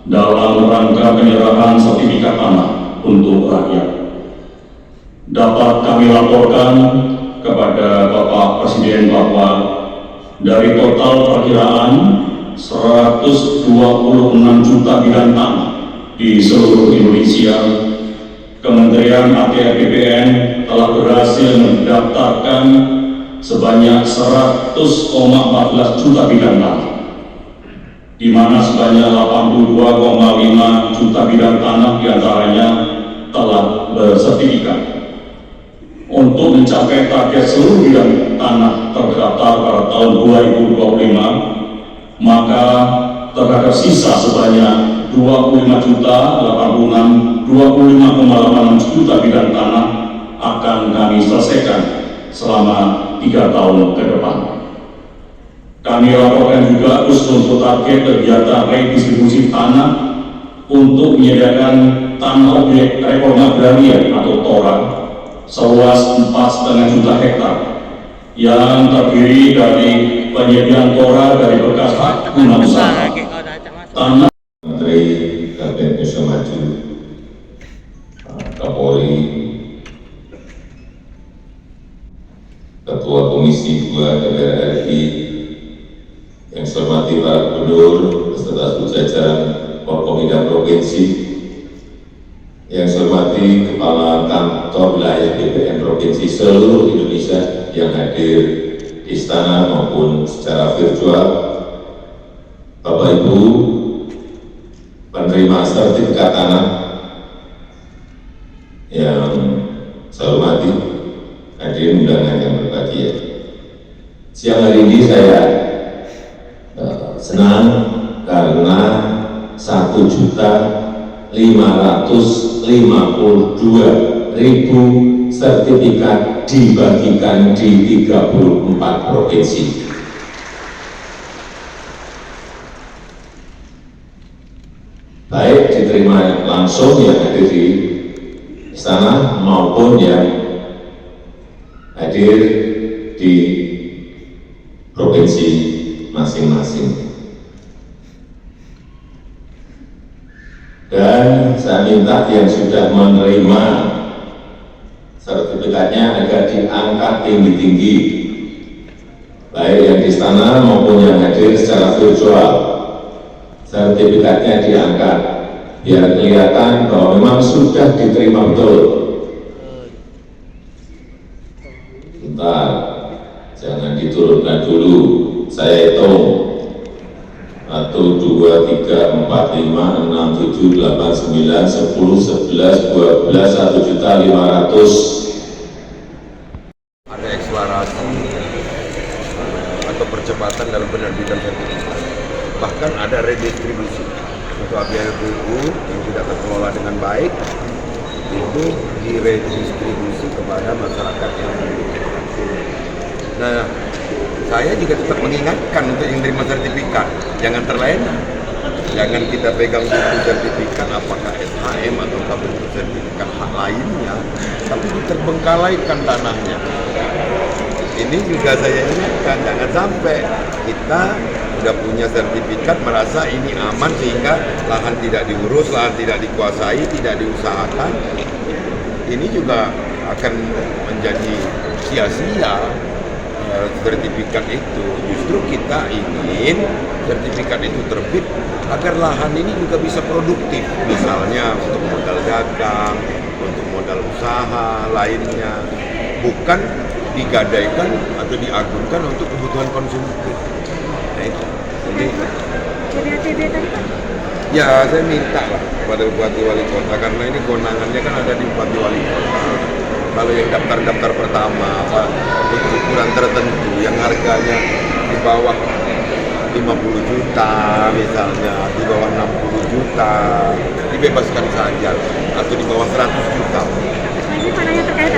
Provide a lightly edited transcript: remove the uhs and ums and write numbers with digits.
dalam rangka penyerahan sertifikat tanah untuk rakyat. Dapat kami laporkan kepada Bapak Presiden bahwa dari total perkiraan 126 juta bidang tanah di seluruh Indonesia, Kementerian ATR BPN telah berhasil mendaftarkan sebanyak 100,14 juta bidang tanah, di mana sebanyak 82,5 juta bidang tanah diantaranya telah bersertifikat. Untuk mencapai target seluruh bidang tanah terdaftar pada tahun 2025, maka terhadap sisa sebanyak 25,86 juta bidang tanah akan kami selesaikan selama 3 tahun ke depan. Kami laporkan juga untuk target kegiatan redistribusi tanah untuk menyediakan tanah objek reforma agraria atau TORA seluas 4,5 juta hektar yang terdiri dari penyediaan TORA dari bekas hak guna usaha tanah. Menteri Kabinet Indonesia Maju, Kapolri, Ketua Komisi 2 DPR RI, yang saya hormati para gubernur beserta seluruh jajaran Forkopimda Provinsi, yang saya hormati Kepala Kantor Wilayah BPN Provinsi seluruh Indonesia yang hadir di istana maupun secara virtual, Bapak Ibu penerima sertifikat tanah yang saya hormati, hadirin undangan yang berbahagia. Siang hari ini saya senang karena 1.552.000 sertifikat dibagikan di 34 provinsi. Baik diterima langsung yang hadir di istana maupun yang hadir di provinsi masing-masing. Dan saya minta yang sudah menerima sertifikatnya agar diangkat tinggi-tinggi, baik yang di istana maupun yang hadir secara virtual. Sertifikatnya diangkat biar kelihatan bahwa memang sudah diterima betul. Bentar, jangan diturunkan dulu, saya hitung 1, 2, 3, 4, 5, 6, 7, 8, 9, 10, 11, 12, 1.500.000. Ada akselerasi atau percepatan dalam penerbitan sertifikat. Bahkan ada redistribusi untuk ABLBU yang tidak terkelola dengan baik, itu diredistribusi kepada masyarakat yang membutuhkan. Nah, saya juga tetap mengingatkan untuk yang terima sertifikat, jangan terlena, jangan kita pegang buku sertifikat apakah SHM atau bentuk sertifikat hak lainnya, tapi diterbengkalaikan tanahnya. Ini juga saya ingatkan, jangan sampai kita sudah punya sertifikat merasa ini aman sehingga lahan tidak diurus, lahan tidak dikuasai, tidak diusahakan. Ini juga akan menjadi sia-sia sertifikat itu. Justru kita ingin sertifikat itu terbit agar lahan ini juga bisa produktif, misalnya untuk modal dagang, untuk modal usaha lainnya, bukan digadaikan atau diagunkan untuk kebutuhan konsumsi. Nah itu. Jadi ya saya minta lah kepada Bupati Wali Kota, karena ini kewenangannya kan ada di Bupati Wali Kota. Kalau yang daftar pertama untuk ukuran tertentu yang harganya di bawah 50 juta misalnya, di bawah 60 juta dibebaskan saja, atau di bawah 100 juta. Ini mana yang terkait